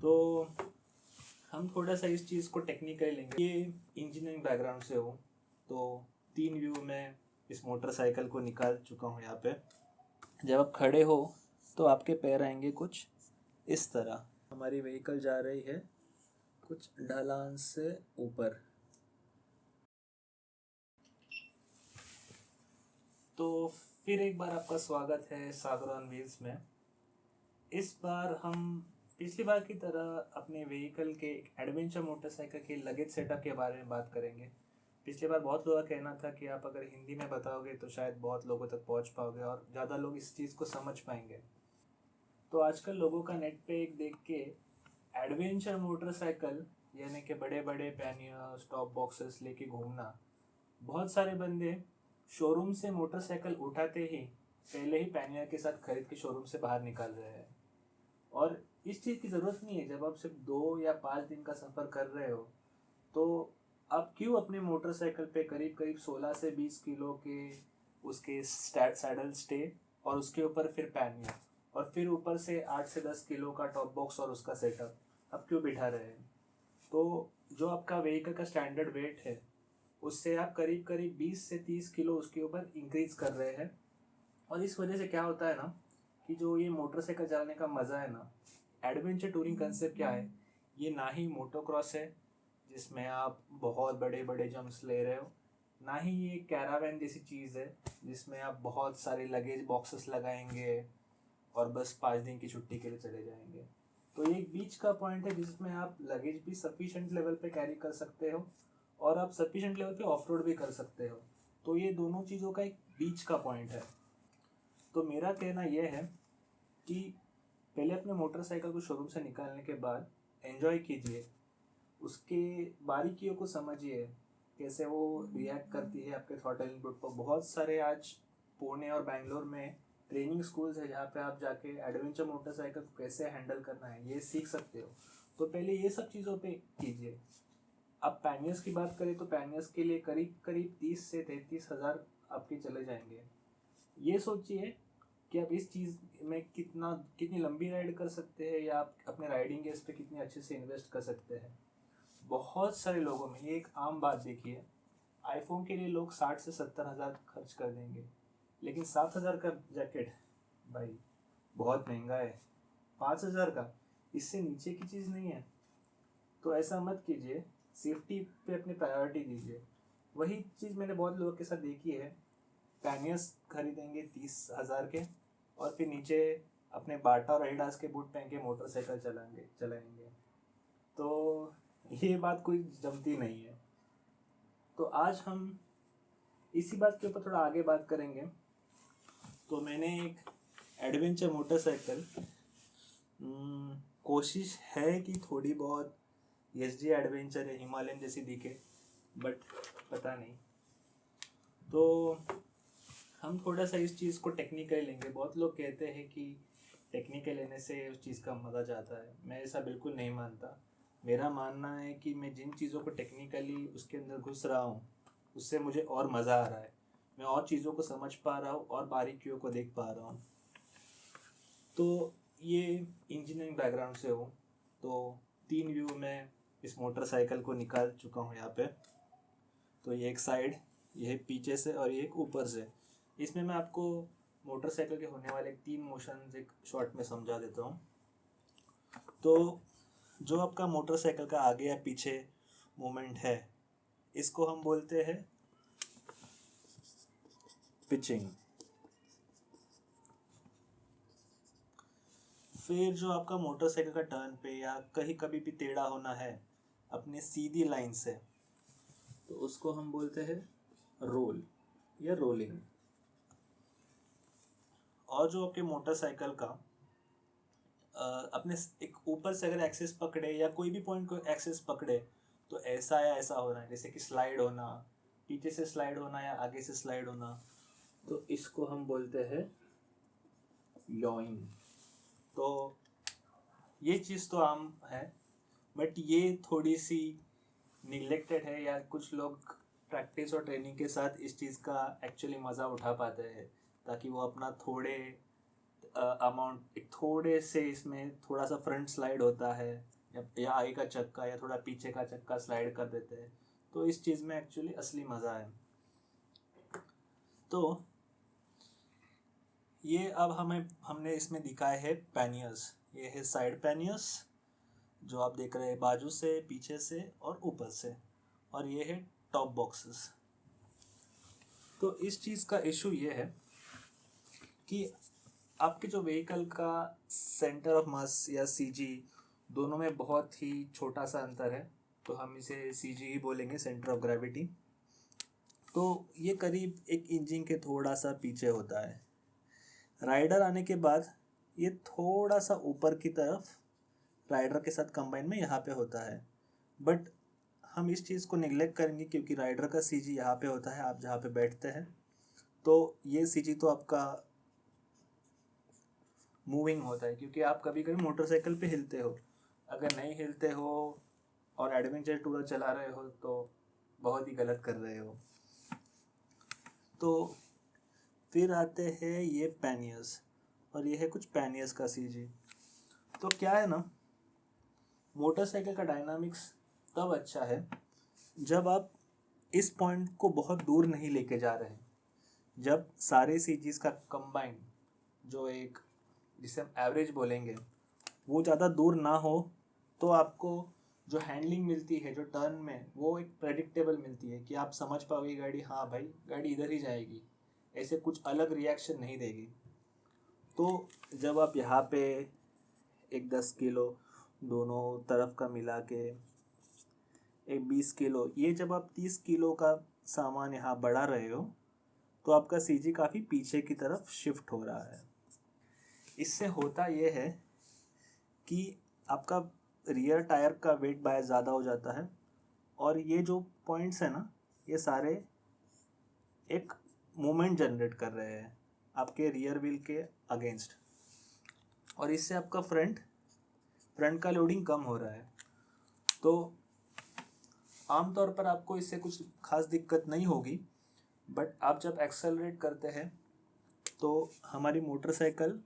तो हम थोड़ा सा इस चीज़ को टेक्निकली लेंगे। ये इंजीनियरिंग बैकग्राउंड से हूँ, तो 3 व्यू में इस मोटरसाइकिल को निकाल चुका हूँ। यहाँ पे जब आप खड़े हो तो आपके पैर आएंगे कुछ इस तरह। हमारी व्हीकल जा रही है कुछ ढलान से ऊपर। तो फिर एक बार आपका स्वागत है सागर ऑन व्हील्स में। इस बार हम पिछली बार की तरह अपने व्हीकल के एडवेंचर मोटरसाइकिल के लगेज सेटअप के बारे में बात करेंगे। पिछली बार बहुत लोगों का कहना था कि आप अगर हिंदी में बताओगे तो शायद बहुत लोगों तक पहुंच पाओगे और ज़्यादा लोग इस चीज़ को समझ पाएंगे। तो आजकल लोगों का नेट पे एक देख के एडवेंचर मोटरसाइकिल यानी कि बड़े बड़े पैनियर स्टॉप बॉक्सेस लेके घूमना, बहुत सारे बंदे शोरूम से मोटरसाइकिल उठाते ही पहले ही पैनियर के साथ खरीद के शोरूम से बाहर निकाल रहे हैं। और इस चीज़ की ज़रूरत नहीं है। जब आप सिर्फ 2 या 5 दिन का सफ़र कर रहे हो तो आप क्यों अपने मोटरसाइकिल पे करीब करीब 16 से 20 किलो के उसके सैडल स्टे और उसके ऊपर फिर पैनियर और फिर ऊपर से 8 से 10 किलो का टॉप बॉक्स और उसका सेटअप आप क्यों बिठा रहे हैं? तो जो आपका व्हीकल का स्टैंडर्ड वेट है उससे आप करीब करीब 20 से 30 किलो उसके ऊपर इंक्रीज कर रहे हैं। और इस वजह से क्या होता है ना कि जो ये मोटरसाइकिल चलाने का मज़ा है ना, एडवेंचर टूरिंग कंसेप्ट क्या है, ये ना ही मोटोक्रॉस है जिसमें आप बहुत बड़े बड़े जंप्स ले रहे हो, ना ही ये कैरावैन जैसी चीज़ है जिसमें आप बहुत सारे लगेज बॉक्सेस लगाएंगे और बस 5 दिन की छुट्टी के लिए चले जाएंगे। तो ये एक बीच का पॉइंट है जिसमें आप लगेज भी सफिशेंट लेवल पे कैरी कर सकते हो और आप सफिशेंट लेवल पे ऑफ रोड भी कर सकते हो। तो ये दोनों चीज़ों का एक बीच का पॉइंट है। तो मेरा कहना यह है कि पहले अपने मोटरसाइकिल को शोरूम से निकालने के बाद एंजॉय कीजिए, उसके बारीकियों को समझिए, कैसे वो रिएक्ट करती है आपके थ्रॉटल इनपुट पर। बहुत सारे आज पुणे और बैंगलोर में ट्रेनिंग स्कूल्स है जहाँ पे आप जाके एडवेंचर मोटरसाइकिल को कैसे हैंडल करना है ये सीख सकते हो। तो पहले ये सब चीज़ों पे कीजिए। अब पैनियर्स की बात करें तो पैनियर्स के लिए करीब करीब 30 से 33 हज़ार आपके चले जाएंगे। ये सोचिए कि आप इस चीज़ में कितनी लंबी राइड कर सकते हैं या आप अपने राइडिंग गेज पे कितने अच्छे से इन्वेस्ट कर सकते हैं। बहुत सारे लोगों में ये एक आम बात देखिए, आईफोन के लिए लोग 60 से 70 हज़ार खर्च कर देंगे, लेकिन 7 हज़ार का जैकेट भाई बहुत महंगा है। 5 हज़ार का इससे नीचे की चीज़ नहीं है। तो ऐसा मत कीजिए, सेफ्टी पे अपनी प्रायोरिटी दीजिए। वही चीज़ मैंने बहुत लोगों के साथ देखी है, पैनियर्स खरीदेंगे 30 हज़ार के और फिर नीचे अपने बाटा और एडिडास के बूट पहन के मोटरसाइकिल चलाएंगे। तो ये बात कोई जमती नहीं है। तो आज हम इसी बात के ऊपर थोड़ा आगे बात करेंगे। तो मैंने एक एडवेंचर मोटरसाइकिल, कोशिश है कि थोड़ी बहुत एसजी एडवेंचर है हिमालयन जैसी दिखे, बट पता नहीं। तो हम थोड़ा सा इस चीज़ को टेक्निकल लेंगे। बहुत लोग कहते हैं कि टेक्निकल लेने से उस चीज़ का मज़ा जाता है। मैं ऐसा बिल्कुल नहीं मानता। मेरा मानना है कि मैं जिन चीज़ों को टेक्निकली उसके अंदर घुस रहा हूँ उससे मुझे और मज़ा आ रहा है, मैं और चीज़ों को समझ पा रहा हूँ और बारीकियों को देख पा रहा हूँ। तो ये इंजीनियरिंग बैकग्राउंड से हूँ, तो 3 व्यू में इस मोटरसाइकिल को निकाल चुका हूँ यहाँ पे। तो ये एक साइड, ये पीछे से और ये एक ऊपर से। इसमें मैं आपको मोटरसाइकिल के होने वाले 3 मोशंस एक शॉर्ट में समझा देता हूँ। तो जो आपका मोटरसाइकिल का आगे या पीछे मूवमेंट है इसको हम बोलते हैं पिचिंग। फिर जो आपका मोटरसाइकिल का टर्न पे या कहीं कभी भी टेढ़ा होना है अपने सीधी लाइन से, तो उसको हम बोलते हैं रोल या रोलिंग। और जो आपके मोटरसाइकिल का अपने एक ऊपर से अगर एक्सेस पकड़े या कोई भी पॉइंट को एक्सेस पकड़े तो ऐसा या ऐसा होना है, जैसे कि स्लाइड होना, पीछे से स्लाइड होना या आगे से स्लाइड होना, तो इसको हम बोलते हैं यॉइंग। तो ये चीज़ तो आम है, बट ये थोड़ी सी निगलेक्टेड है या कुछ लोग प्रैक्टिस और ट्रेनिंग के साथ इस चीज़ का एक्चुअली मज़ा उठा पाते हैं ताकि वो अपना थोड़े अमाउंट एक थोड़े से इसमें थोड़ा सा फ्रंट स्लाइड होता है, या आगे का चक्का या थोड़ा पीछे का चक्का स्लाइड कर देते हैं। तो इस चीज़ में एक्चुअली असली मज़ा है। तो ये अब हमने इसमें दिखाए है पैनियर्स। ये है साइड पैनियर्स जो आप देख रहे हैं, बाजू से, पीछे से और ऊपर से। और ये है टॉप बॉक्सेस। तो इस चीज़ का इशू ये है कि आपके जो व्हीकल का सेंटर ऑफ मास या सीजी, दोनों में बहुत ही छोटा सा अंतर है। तो हम इसे सीजी ही बोलेंगे, सेंटर ऑफ ग्रेविटी। तो ये करीब 1 इंच के थोड़ा सा पीछे होता है। राइडर आने के बाद ये थोड़ा सा ऊपर की तरफ राइडर के साथ कंबाइन में यहाँ पे होता है। बट हम इस चीज़ को निगलेक्ट करेंगे क्योंकि राइडर का सीजी यहाँ पे होता है, आप जहाँ पे बैठते हैं। तो ये सीजी तो आपका मूविंग होता है, क्योंकि आप कभी कभी मोटरसाइकिल पे हिलते हो। अगर नहीं हिलते हो और एडवेंचर टूर चला रहे हो तो बहुत ही गलत कर रहे हो। तो फिर आते हैं ये पैनियर्स, और ये है कुछ पैनियर्स का सीजी। तो क्या है ना, मोटरसाइकिल का डायनामिक्स तब अच्छा है जब आप इस पॉइंट को बहुत दूर नहीं लेके जा रहे हैं। जब सारे सीजीज का कंबाइन, जो एक जिसे हम एवरेज बोलेंगे, वो ज़्यादा दूर ना हो, तो आपको जो हैंडलिंग मिलती है जो टर्न में, वो एक प्रेडिक्टेबल मिलती है कि आप समझ पाओगे गाड़ी, हाँ भाई गाड़ी इधर ही जाएगी, ऐसे कुछ अलग रिएक्शन नहीं देगी। तो जब आप यहाँ पे एक 10 किलो दोनों तरफ का मिला के, एक 20 किलो, ये जब आप 30 किलो का सामान यहाँ बढ़ा रहे हो, तो आपका सीजी काफ़ी पीछे की तरफ शिफ्ट हो रहा है। इससे होता ये है कि आपका रियर टायर का वेट बाय ज़्यादा हो जाता है, और ये जो पॉइंट्स है ना, ये सारे एक मोमेंट जनरेट कर रहे हैं आपके रियर व्हील के अगेंस्ट, और इससे आपका फ्रंट का लोडिंग कम हो रहा है। तो आमतौर पर आपको इससे कुछ खास दिक्कत नहीं होगी, बट आप जब एक्सेलरेट करते हैं तो हमारी मोटरसाइकिल,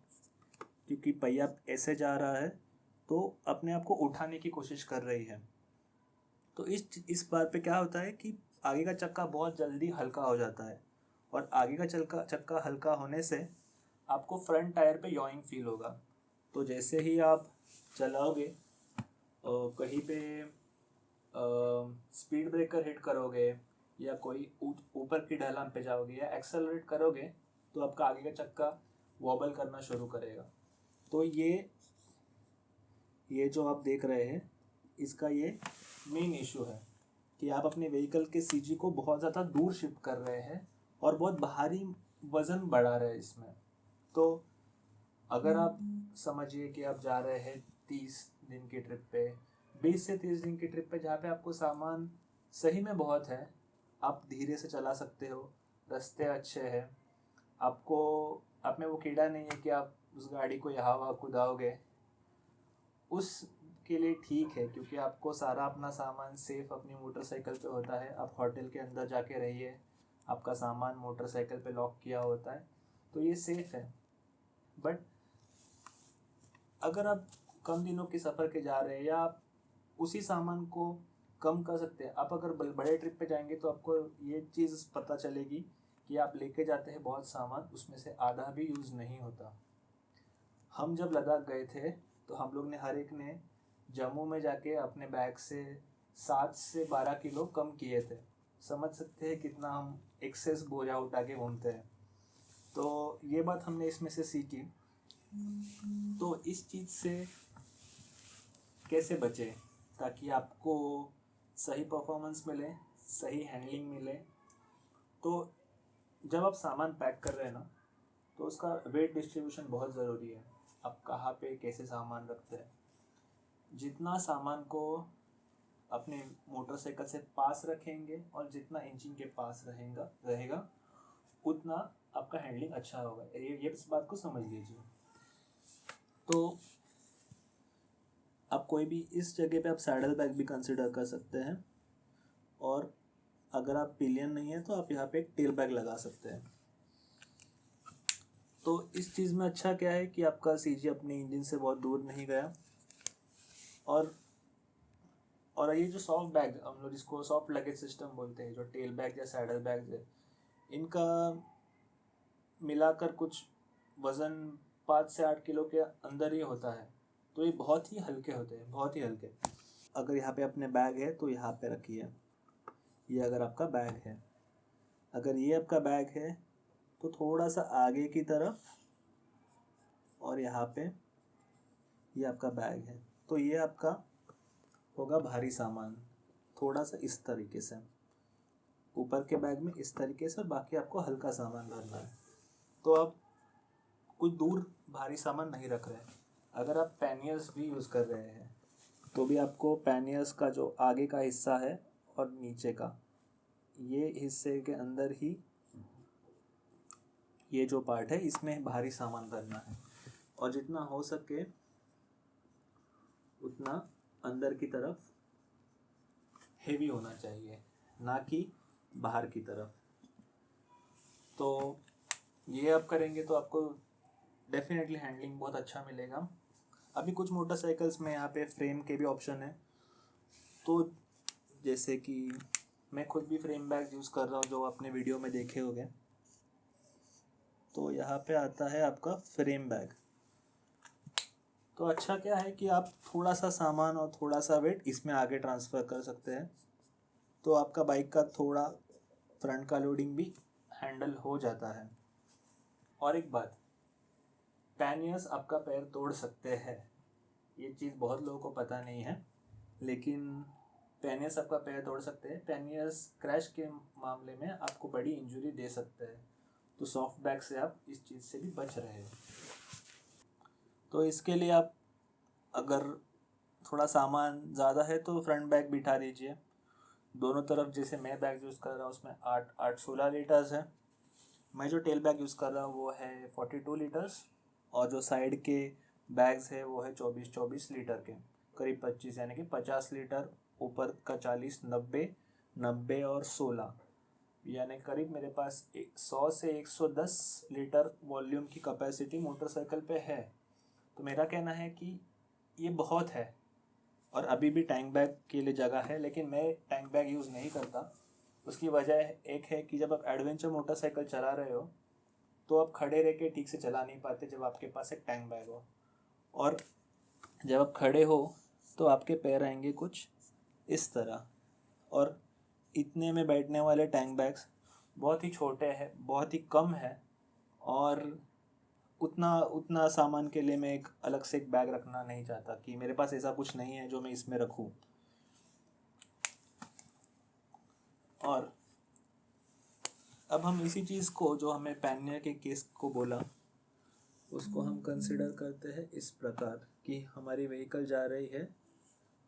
क्योंकि पहिया ऐसे जा रहा है, तो अपने आप को उठाने की कोशिश कर रही है। तो इस बात पे क्या होता है कि आगे का चक्का बहुत जल्दी हल्का हो जाता है, और आगे का चक्का हल्का होने से आपको फ्रंट टायर पे याइंग फील होगा। तो जैसे ही आप चलाओगे, कहीं पे स्पीड ब्रेकर हिट करोगे, या कोई ऊपर की ढलान पे जाओगे, या एक्सेलरेट करोगे, तो आपका आगे का चक्का वॉबल करना शुरू करेगा। तो ये जो आप देख रहे हैं, इसका ये मेन इशू है कि आप अपने व्हीकल के सीजी को बहुत ज़्यादा दूर शिफ्ट कर रहे हैं और बहुत भारी वज़न बढ़ा रहे हैं इसमें। तो अगर आप समझिए कि आप जा रहे हैं 30 दिन की ट्रिप पे, 20 से 30 दिन की ट्रिप पे, जहाँ पे आपको सामान सही में बहुत है, आप धीरे से चला सकते हो, रास्ते अच्छे हैं, आपको आप में वो कीड़ा नहीं है कि आप उस गाड़ी को यहाँ वहाँ कुदाओगे, उसके लिए ठीक है, क्योंकि आपको सारा अपना सामान सेफ अपनी मोटरसाइकिल पे होता है। आप होटल के अंदर जाके रहिए, आपका सामान मोटरसाइकिल पे लॉक किया होता है, तो ये सेफ है। बट अगर आप कम दिनों के सफ़र के जा रहे हैं, या आप उसी सामान को कम कर सकते हैं, आप अगर बड़े ट्रिप पे जाएंगे तो आपको ये चीज़ पता चलेगी कि आप लेके जाते हैं बहुत सामान, उसमें से आधा भी यूज़ नहीं होता। हम जब लद्दाख गए थे तो हम लोग ने हर एक ने जम्मू में जाके अपने बैग से 7 से 12 किलो कम किए थे। समझ सकते हैं कितना हम एक्सेस बोझा उठा के घूमते हैं। तो ये बात हमने इसमें से सीखी। तो इस चीज़ से कैसे बचे ताकि आपको सही परफॉर्मेंस मिले, सही हैंडलिंग मिले। तो जब आप सामान पैक कर रहे हैं ना, तो उसका वेट डिस्ट्रीब्यूशन बहुत ज़रूरी है। आप कहाँ पे कैसे सामान रखते हैं। जितना सामान को अपने मोटरसाइकिल से पास रखेंगे और जितना इंजन के पास रहेगा उतना आपका हैंडलिंग अच्छा होगा। ये इस बात को समझ लीजिए। तो आप कोई भी इस जगह पे आप सैडल बैग भी कंसिडर कर सकते हैं, और अगर आप पिलियन नहीं है तो आप यहाँ पे एक टेल बैग लगा सकते हैं। तो इस चीज़ में अच्छा क्या है कि आपका सीजी अपने इंजन से बहुत दूर नहीं गया। और ये जो सॉफ्ट बैग, हम लोग जिसको सॉफ्ट लगेज सिस्टम बोलते हैं, जो टेल बैग या सैडल बैग है, इनका मिलाकर कुछ वज़न 5 से 8 किलो के अंदर ही होता है। तो ये बहुत ही हल्के होते हैं, बहुत ही हल्के। अगर यहाँ पे अपने बैग है तो यहाँ पे रखिए, ये अगर आपका बैग है, अगर ये आपका बैग है तो थोड़ा सा आगे की तरफ, और यहाँ पे ये आपका बैग है, तो ये आपका होगा भारी सामान। थोड़ा सा इस तरीके से ऊपर के बैग में इस तरीके से, और बाकी आपको हल्का सामान भरना है। तो आप कुछ दूर भारी सामान नहीं रख रहे हैं। अगर आप पैनियर्स भी यूज़ कर रहे हैं तो भी आपको पैनियर्स का जो आगे का हिस्सा है और नीचे का, ये हिस्से के अंदर ही ये जो पार्ट है, इसमें भारी सामान भरना है। और जितना हो सके उतना अंदर की तरफ हेवी होना चाहिए, ना कि बाहर की तरफ। तो ये आप करेंगे तो आपको डेफिनेटली हैंडलिंग बहुत अच्छा मिलेगा। अभी कुछ मोटरसाइकिल्स में यहाँ पे फ्रेम के भी ऑप्शन है। तो जैसे कि मैं खुद भी फ्रेम बैग यूज़ कर रहा हूँ, जो अपने वीडियो में देखे होंगे। तो यहाँ पे आता है आपका फ्रेम बैग। तो अच्छा क्या है कि आप थोड़ा सा सामान और थोड़ा सा वेट इसमें आगे ट्रांसफ़र कर सकते हैं, तो आपका बाइक का थोड़ा फ्रंट का लोडिंग भी हैंडल हो जाता है। और एक बात, पैनियर्स आपका पैर तोड़ सकते हैं, ये चीज़ बहुत लोगों को पता नहीं है, लेकिन पैनियर्स आपका पैर तोड़ सकते हैं। पैनियर्स क्रैश के मामले में आपको बड़ी इंजरी दे सकते हैं। तो सॉफ्ट बैग से आप इस चीज़ से भी बच रहे हैं। तो इसके लिए आप अगर थोड़ा सामान ज़्यादा है तो फ्रंट बैग बिठा दीजिए दोनों तरफ। जैसे मैं बैग यूज़ कर रहा हूँ उसमें 8 लीटर्स है। मैं जो टेल बैग यूज़ कर रहा हूँ वो है 42 लीटर्स, और जो साइड के बैग्स है वो है 24 लीटर के, करीब 25, यानी कि 50 लीटर ऊपर का 40, 90 और 16, यानी करीब मेरे पास 100 से 110 लीटर वॉल्यूम की कैपेसिटी मोटरसाइकिल पे है। तो मेरा कहना है कि ये बहुत है। और अभी भी टैंक बैग के लिए जगह है, लेकिन मैं टैंक बैग यूज़ नहीं करता। उसकी वजह एक है कि जब आप एडवेंचर मोटरसाइकिल चला रहे हो तो आप खड़े रह के ठीक से चला नहीं पाते जब आपके पास एक टैंक बैग हो। और जब आप खड़े हो तो आपके पैर आएंगे कुछ इस तरह, और इतने में बैठने वाले टैंक बैग्स बहुत ही छोटे हैं, बहुत ही कम है। और उतना उतना सामान के लिए मैं एक अलग से एक बैग रखना नहीं चाहता कि मेरे पास ऐसा कुछ नहीं है जो मैं इसमें रखूं। और अब हम इसी चीज़ को, जो हमें पैनियर के केस को बोला, उसको हम कंसिडर करते हैं इस प्रकार कि हमारी व्हीकल जा रही है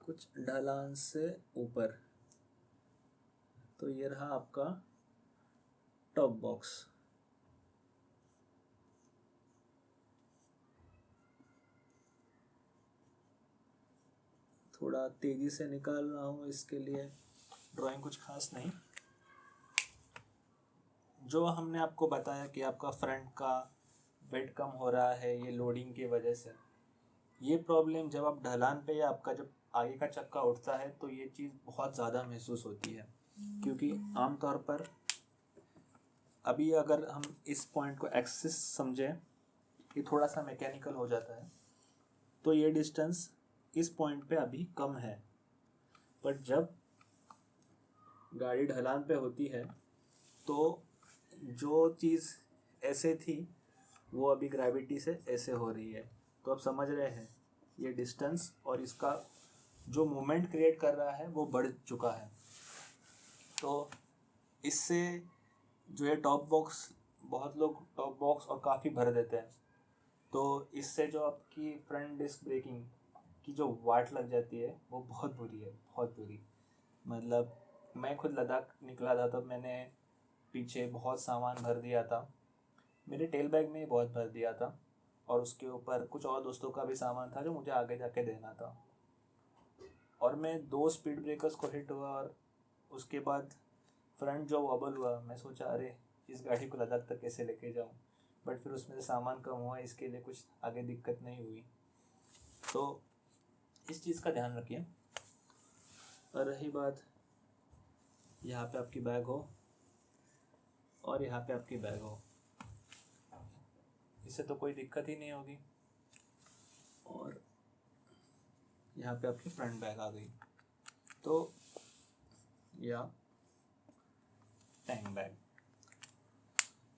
कुछ ढलान से ऊपर। तो ये रहा आपका टॉप बॉक्स। थोड़ा तेज़ी से निकाल रहा हूँ, इसके लिए ड्राइंग कुछ खास नहीं। जो हमने आपको बताया कि आपका फ्रंट का वेट कम हो रहा है ये लोडिंग की वजह से, ये प्रॉब्लम जब आप ढलान पे या आपका जब आगे का चक्का उठता है तो ये चीज़ बहुत ज़्यादा महसूस होती है। क्योंकि आमतौर पर अभी अगर हम इस पॉइंट को एक्सिस समझें, ये थोड़ा सा मैकेनिकल हो जाता है, तो ये डिस्टेंस इस पॉइंट पे अभी कम है। पर जब गाड़ी ढलान पे होती है तो जो चीज़ ऐसे थी वो अभी ग्रेविटी से ऐसे हो रही है। तो आप समझ रहे हैं ये डिस्टेंस और इसका जो मोमेंट क्रिएट कर रहा है वो बढ़ चुका है। तो इससे जो है टॉप बॉक्स, बहुत लोग टॉप बॉक्स और काफ़ी भर देते हैं, तो इससे जो आपकी फ्रंट डिस्क ब्रेकिंग की जो वाट लग जाती है वो बहुत बुरी है, बहुत बुरी। मतलब मैं खुद लद्दाख निकला था तब मैंने पीछे बहुत सामान भर दिया था, मेरे टेल बैग में ही बहुत भर दिया था, और उसके ऊपर कुछ और दोस्तों का भी सामान था जो मुझे आगे जाके देना था। और मैं 2 स्पीड ब्रेकर्स को हिट हुआ, और उसके बाद फ्रंट जो वॉबल हुआ, मैं सोचा अरे इस गाड़ी को लद्दाख तक कैसे लेके जाऊँ। बट फिर उसमें से सामान कम हुआ, इसके लिए कुछ आगे दिक्कत नहीं हुई। तो इस चीज़ का ध्यान रखिए। और रही बात, यहाँ पे आपकी बैग हो और यहाँ पे आपकी बैग हो, इससे तो कोई दिक्कत ही नहीं होगी। और यहाँ पे आपकी फ्रंट बैग आ गई, तो या टैंक बैग,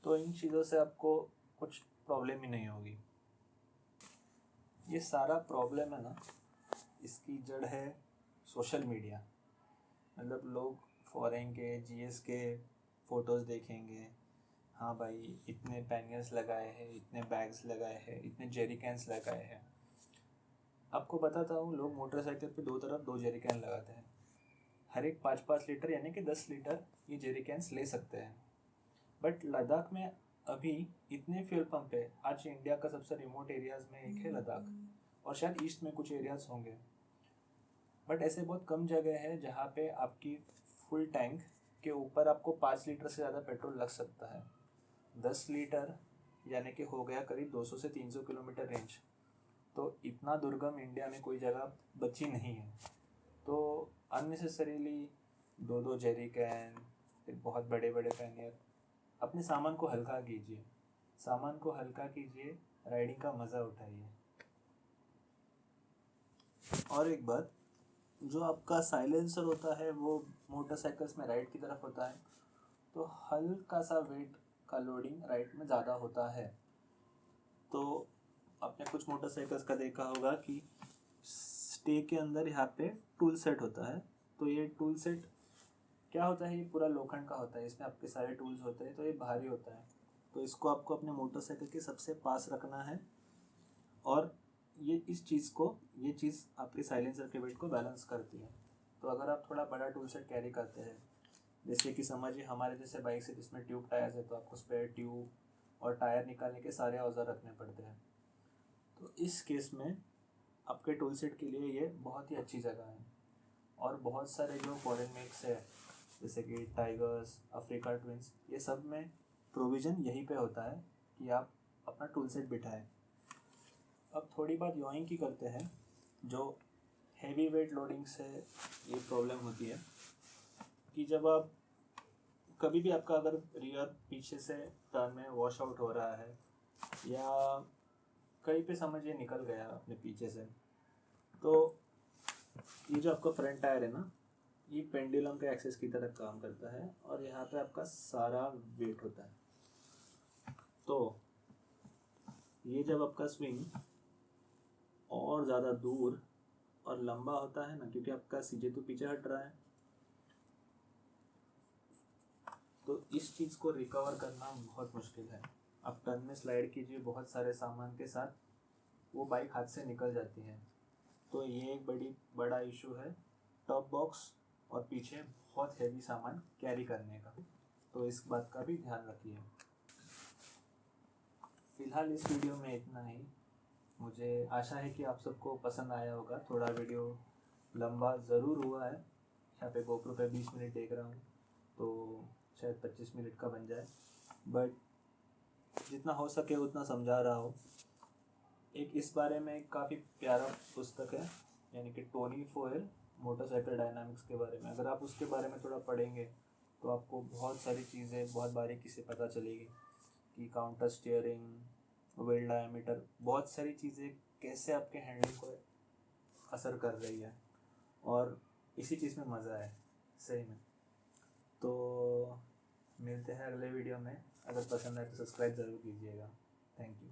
तो इन चीज़ों से आपको कुछ प्रॉब्लम ही नहीं होगी। ये सारा प्रॉब्लम है ना, इसकी जड़ है सोशल मीडिया। मतलब लोग फॉरेन के जीएस के फ़ोटोज़ देखेंगे, हाँ भाई इतने पैनियर्स लगाए हैं, इतने बैग्स लगाए हैं, इतने जेरी कैंस लगाए हैं। आपको बताता हूँ, लोग मोटरसाइकिल पे दो तरफ 2 जेरी कैन लगाते हैं, हर एक 5-5 लीटर यानी कि 10 लीटर ये जेरी कैंस ले सकते हैं। बट लद्दाख में अभी इतने फ्यूल पंप है, आज इंडिया का सबसे रिमोट एरियाज़ में एक है लद्दाख, और शायद ईस्ट में कुछ एरियाज़ होंगे। बट ऐसे बहुत कम जगह है जहाँ पे आपकी फुल टैंक के ऊपर आपको 5 लीटर से ज़्यादा पेट्रोल लग सकता है। 10 लीटर यानी कि हो गया करीब 200 से 300 किलोमीटर रेंज। तो इतना दुर्गम इंडिया में कोई जगह बची नहीं है। तो अननेसेसरीली 2-2 जेरी कैन, फिर बहुत बड़े बड़े पैनियर, अपने सामान को हल्का कीजिए, सामान को हल्का कीजिए, राइडिंग का मज़ा उठाइए। और एक बात, जो आपका साइलेंसर होता है वो मोटरसाइकिल्स में राइट की तरफ होता है, तो हल्का सा वेट का लोडिंग राइट में ज़्यादा होता है। तो आपने कुछ मोटरसाइकिल्स का देखा होगा कि स्टे के अंदर यहाँ पे टूल सेट होता है। तो ये टूल सेट क्या होता है, ये पूरा लोखंड का होता है, इसमें आपके सारे टूल्स होते हैं, तो ये भारी होता है। तो इसको आपको अपने मोटरसाइकिल के सबसे पास रखना है, और ये चीज़ आपके साइलेंसर के वेट को बैलेंस करती है। तो अगर आप थोड़ा बड़ा टूल सेट कैरी करते हैं, जैसे कि समझिए हमारे जैसे बाइक से जिसमें ट्यूब टायर्स है, तो आपको स्पेयर ट्यूब और टायर निकालने के सारे औजार रखने पड़ते हैं। तो इस केस में आपके टूल सेट के लिए ये बहुत ही अच्छी जगह है। और बहुत सारे जो फॉरेन मेक्स है, जैसे कि टाइगर्स, अफ्रीका ट्विंस, ये सब में प्रोविज़न यहीं पे होता है कि आप अपना टूल सेट बिठाएं। अब थोड़ी बात योइंग की करते हैं, जो हैवी वेट लोडिंग से ये प्रॉब्लम होती है कि जब आप कभी भी आपका अगर रियर पीछे से टर्न में वॉश आउट हो रहा है, या कहीं पे समझिए निकल गया अपने पीछे से, तो ये जो आपका फ्रंट टायर है ना, ये पेंडुलम के एक्सेस की तरह काम करता है, और यहाँ पे आपका सारा वेट होता है। तो ये जब आपका स्विंग और ज़्यादा दूर और लंबा होता है ना, क्योंकि आपका सीजे तो पीछे हट रहा है, तो इस चीज़ को रिकवर करना बहुत मुश्किल है। आप टर्न में स्लाइड कीजिए बहुत सारे सामान के साथ, वो बाइक हाथ से निकल जाती है। तो ये एक बड़ा इशू है टॉप बॉक्स और पीछे बहुत हैवी सामान कैरी करने का। तो इस बात का भी ध्यान रखिए। फ़िलहाल इस वीडियो में इतना ही। मुझे आशा है कि आप सबको पसंद आया होगा। थोड़ा वीडियो लंबा ज़रूर हुआ है, यहाँ पे GoPro पे 20 मिनट देख रहा हूँ, तो शायद 25 मिनट का बन जाए, बट जितना हो सके उतना समझा रहा हूँ। एक इस बारे में एक काफ़ी प्यारा पुस्तक है, यानी कि टोनी फोयल मोटरसाइकिल डायनामिक्स के बारे में। अगर आप उसके बारे में थोड़ा पढ़ेंगे तो आपको बहुत सारी चीज़ें बहुत बारीकी से पता चलेगी कि काउंटर स्टीयरिंग, व्हील डायमीटर, बहुत सारी चीज़ें कैसे आपके हैंडलिंग को असर कर रही है, और इसी चीज़ में मज़ा है सही में। तो मिलते हैं अगले वीडियो में। अगर पसंद आए तो सब्सक्राइब ज़रूर कीजिएगा। Thank you.